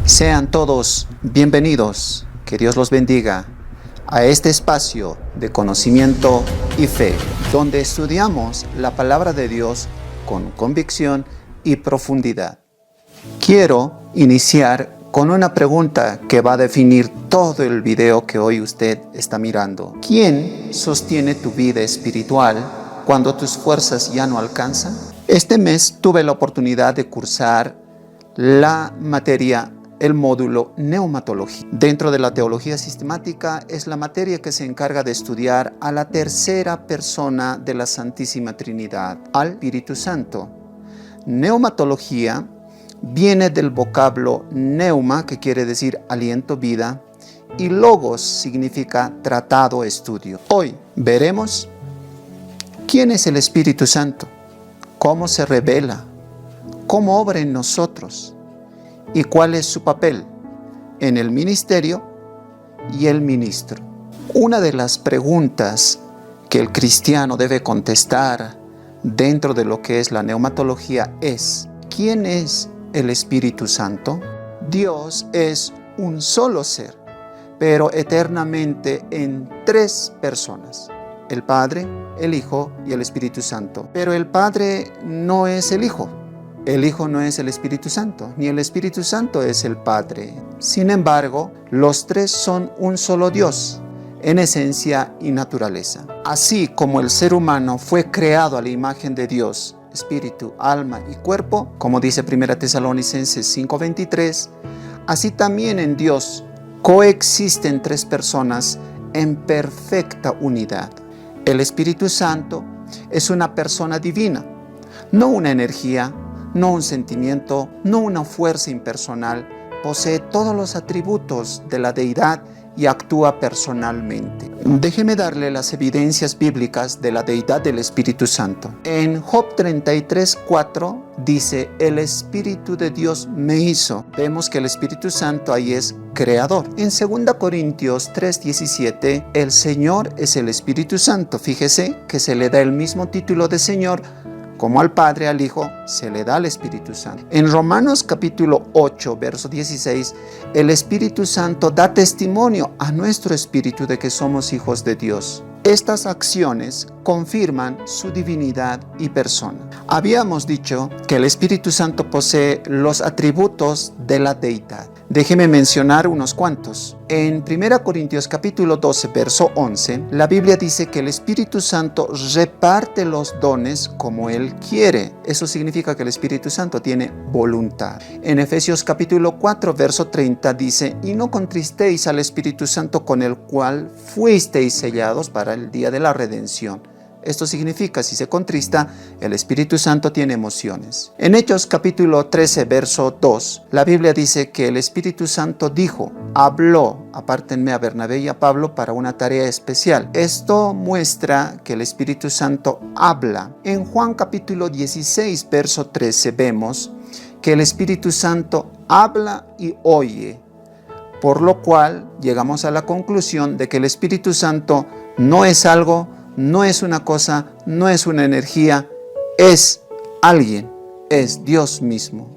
Sean todos bienvenidos, que Dios los bendiga, a este espacio de conocimiento y fe, donde estudiamos la palabra de Dios con convicción y profundidad. Quiero iniciar con una pregunta que va a definir todo el video que hoy usted está mirando. ¿Quién sostiene tu vida espiritual cuando tus fuerzas ya no alcanzan? Este mes tuve la oportunidad de cursar la materia, el módulo Neumatología. Dentro de la teología sistemática es la materia que se encarga de estudiar a la tercera persona de la Santísima Trinidad, al Espíritu Santo. Neumatología viene del vocablo neuma, que quiere decir aliento, vida, y logos significa tratado, estudio. Hoy veremos quién es el Espíritu Santo, cómo se revela, cómo obra en nosotros y cuál es su papel en el ministerio y el ministro. Una de las preguntas que el cristiano debe contestar dentro de lo que es la neumatología es: ¿quién es el Espíritu Santo? Dios es un solo ser, pero eternamente en tres personas: el Padre, el Hijo y el Espíritu Santo. Pero el Padre no es el Hijo no es el Espíritu Santo, ni el Espíritu Santo es el Padre. Sin embargo, los tres son un solo Dios, en esencia y naturaleza. Así como el ser humano fue creado a la imagen de Dios, espíritu, alma y cuerpo, como dice 1 Tesalonicenses 5:23, así también en Dios coexisten tres personas en perfecta unidad. El Espíritu Santo es una persona divina, no una energía, no un sentimiento, no una fuerza impersonal. Posee todos los atributos de la deidad y actúa personalmente. Déjeme darle las evidencias bíblicas de la deidad del Espíritu Santo. En Job 33:4 dice: el Espíritu de Dios me hizo. Vemos que el Espíritu Santo ahí es creador. En 2 Corintios 3:17, el Señor es el Espíritu Santo. Fíjese que se le da el mismo título de Señor, como al Padre, al Hijo, se le da el Espíritu Santo. En Romanos capítulo 8, verso 16, el Espíritu Santo da testimonio a nuestro espíritu de que somos hijos de Dios. Estas acciones confirman su divinidad y persona. Habíamos dicho que el Espíritu Santo posee los atributos de la deidad. Déjeme mencionar unos cuantos. En 1 Corintios capítulo 12, verso 11, la Biblia dice que el Espíritu Santo reparte los dones como Él quiere. Eso significa que el Espíritu Santo tiene voluntad. En Efesios capítulo 4, verso 30 dice: y no contristéis al Espíritu Santo, con el cual fuisteis sellados para el día de la redención. Esto significa, si se contrista, el Espíritu Santo tiene emociones. En Hechos capítulo 13, verso 2, la Biblia dice que el Espíritu Santo habló, apártenme a Bernabé y a Pablo para una tarea especial. Esto muestra que el Espíritu Santo habla. En Juan capítulo 16, verso 13, vemos que el Espíritu Santo habla y oye, por lo cual llegamos a la conclusión de que el Espíritu Santo no es algo, no es una cosa, no es una energía, es alguien, es Dios mismo.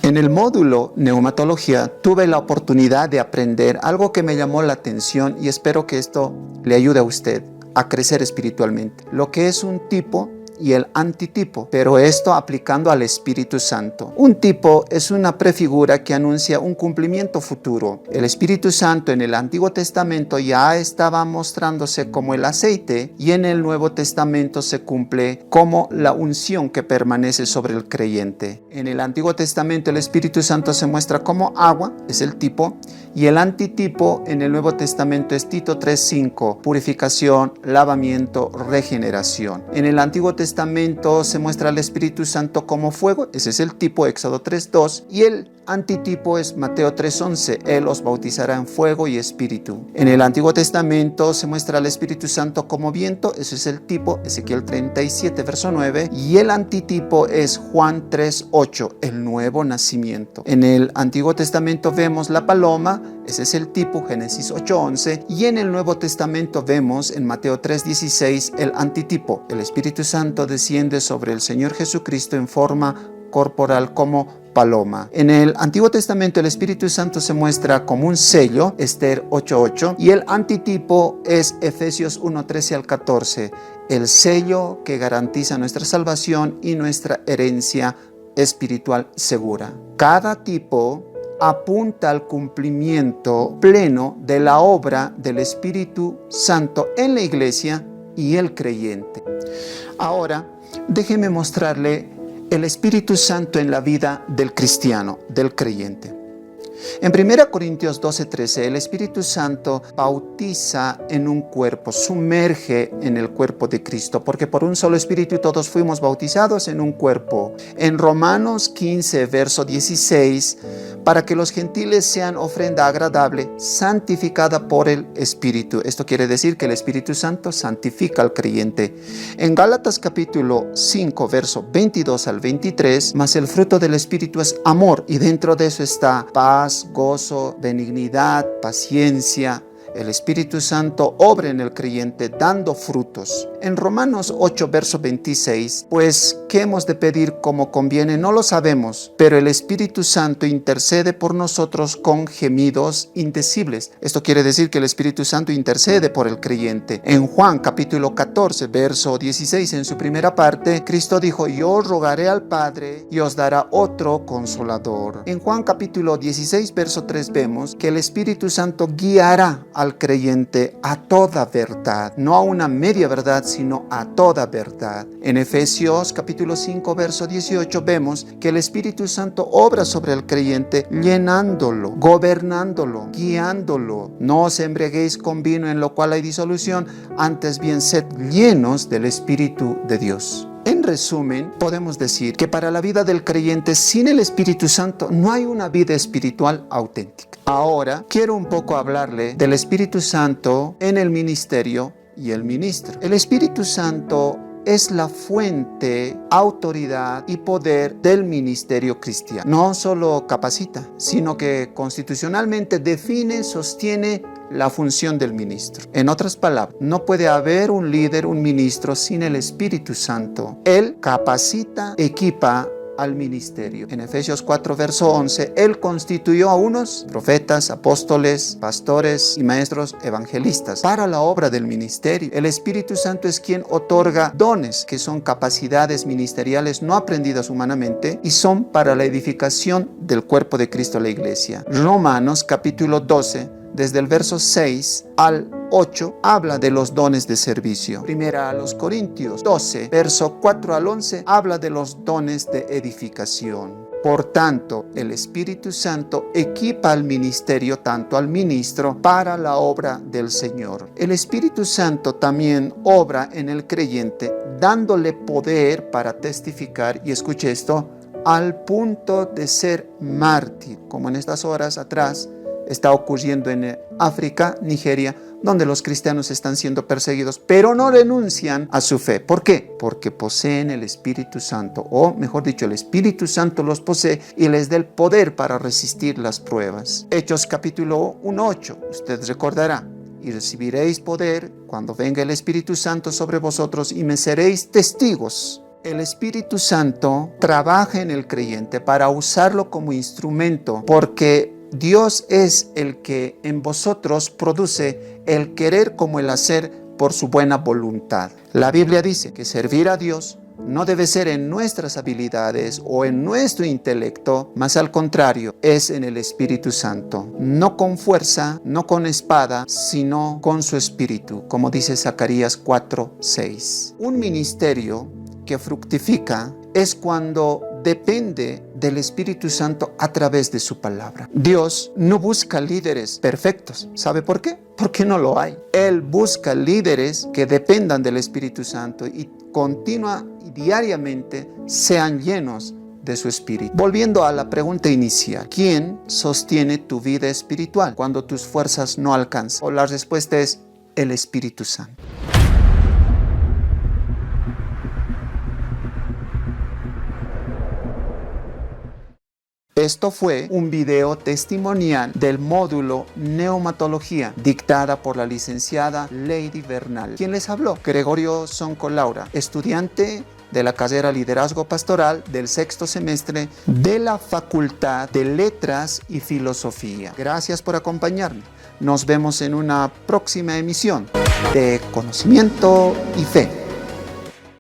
En el módulo Neumatología tuve la oportunidad de aprender algo que me llamó la atención y espero que esto le ayude a usted a crecer espiritualmente. Lo que es un tipo y el antitipo, pero esto aplicando al Espíritu Santo. Un tipo es una prefigura que anuncia un cumplimiento futuro. El Espíritu Santo en el Antiguo Testamento ya estaba mostrándose como el aceite, y en el Nuevo Testamento se cumple como la unción que permanece sobre el creyente. En el Antiguo Testamento el Espíritu Santo se muestra como agua, es el tipo, y el antitipo en el Nuevo Testamento es Tito 3:5, purificación, lavamiento, regeneración. En el Antiguo Testamento se muestra al Espíritu Santo como fuego, ese es el tipo, Éxodo 3:2, y el antitipo es Mateo 3:11, Él os bautizará en fuego y espíritu. En el Antiguo Testamento se muestra al Espíritu Santo como viento, ese es el tipo, Ezequiel 37, verso 9, y el antitipo es Juan 3:8, el nuevo nacimiento. En el Antiguo Testamento vemos la paloma, ese es el tipo, Génesis 8:11, y en el Nuevo Testamento vemos en Mateo 3:16 el antitipo. El Espíritu Santo desciende sobre el Señor Jesucristo en forma corporal como paloma. En el Antiguo Testamento el Espíritu Santo se muestra como un sello, Esther 8:8, y el antitipo es Efesios 1:13 al 14, el sello que garantiza nuestra salvación y nuestra herencia espiritual segura. Cada tipo apunta al cumplimiento pleno de la obra del Espíritu Santo en la iglesia y el creyente. Ahora, déjeme mostrarle el Espíritu Santo en la vida del cristiano, del creyente. En 1 Corintios 12:13, el Espíritu Santo bautiza en un cuerpo, sumerge en el cuerpo de Cristo, porque por un solo Espíritu todos fuimos bautizados en un cuerpo. En Romanos 15, verso 16, para que los gentiles sean ofrenda agradable, santificada por el Espíritu. Esto quiere decir que el Espíritu Santo santifica al creyente. En Gálatas capítulo 5, verso 22 al 23, mas el fruto del Espíritu es amor, y dentro de eso está paz, gozo, benignidad, paciencia. El Espíritu Santo obra en el creyente dando frutos. En Romanos 8, verso 26, pues, ¿qué hemos de pedir como conviene? No lo sabemos, pero el Espíritu Santo intercede por nosotros con gemidos indecibles. Esto quiere decir que el Espíritu Santo intercede por el creyente. En Juan capítulo 14, verso 16, en su primera parte, Cristo dijo, yo os rogaré al Padre y os dará otro consolador. En Juan capítulo 16, verso 3, vemos que el Espíritu Santo guiará al creyente a toda verdad, no a una media verdad, sino a toda verdad. En Efesios capítulo 5, verso 18, vemos que el Espíritu Santo obra sobre el creyente llenándolo, gobernándolo, guiándolo. No os embriaguéis con vino en lo cual hay disolución, antes bien sed llenos del Espíritu de Dios. En resumen, podemos decir que para la vida del creyente sin el Espíritu Santo no hay una vida espiritual auténtica. Ahora quiero un poco hablarle del Espíritu Santo en el ministerio y el ministro. El Espíritu Santo es la fuente, autoridad y poder del ministerio cristiano. No solo capacita, sino que constitucionalmente define, sostiene la función del ministro. En otras palabras, no puede haber un líder, un ministro sin el Espíritu Santo. Él capacita, equipa al ministerio. En Efesios 4, verso 11, Él constituyó a unos profetas, apóstoles, pastores y maestros evangelistas para la obra del ministerio. El Espíritu Santo es quien otorga dones, que son capacidades ministeriales no aprendidas humanamente y son para la edificación del cuerpo de Cristo, la iglesia. Romanos capítulo 12, desde el verso 6 al 8, habla de los dones de servicio. Primera a los Corintios 12, verso 4 al 11, habla de los dones de edificación. Por tanto, el Espíritu Santo equipa al ministerio, tanto al ministro, para la obra del Señor. El Espíritu Santo también obra en el creyente, dándole poder para testificar, y escuche esto, al punto de ser mártir, como en estas horas atrás está ocurriendo en África, Nigeria, donde los cristianos están siendo perseguidos, pero no renuncian a su fe. ¿Por qué? Porque poseen el Espíritu Santo, o mejor dicho, el Espíritu Santo los posee y les da el poder para resistir las pruebas. Hechos capítulo 1:8, usted recordará, y recibiréis poder cuando venga el Espíritu Santo sobre vosotros y me seréis testigos. El Espíritu Santo trabaja en el creyente para usarlo como instrumento, porque Dios es el que en vosotros produce el querer como el hacer por su buena voluntad. La Biblia dice que servir a Dios no debe ser en nuestras habilidades o en nuestro intelecto, mas al contrario, es en el Espíritu Santo. No con fuerza, no con espada, sino con su Espíritu, como dice Zacarías 4:6. Un ministerio que fructifica es cuando depende del Espíritu Santo a través de su palabra. Dios no busca líderes perfectos. ¿Sabe por qué? Porque no lo hay. Él busca líderes que dependan del Espíritu Santo y continua y diariamente sean llenos de su espíritu. Volviendo a la pregunta inicial, ¿quién sostiene tu vida espiritual cuando tus fuerzas no alcanzan? O la respuesta es el Espíritu Santo. Esto fue un video testimonial del módulo Neumatología, dictada por la licenciada Lady Bernal. ¿Quién les habló? Gregorio Sonco Laura, estudiante de la carrera Liderazgo Pastoral del sexto semestre de la Facultad de Letras y Filosofía. Gracias por acompañarme. Nos vemos en una próxima emisión de Conocimiento y Fe.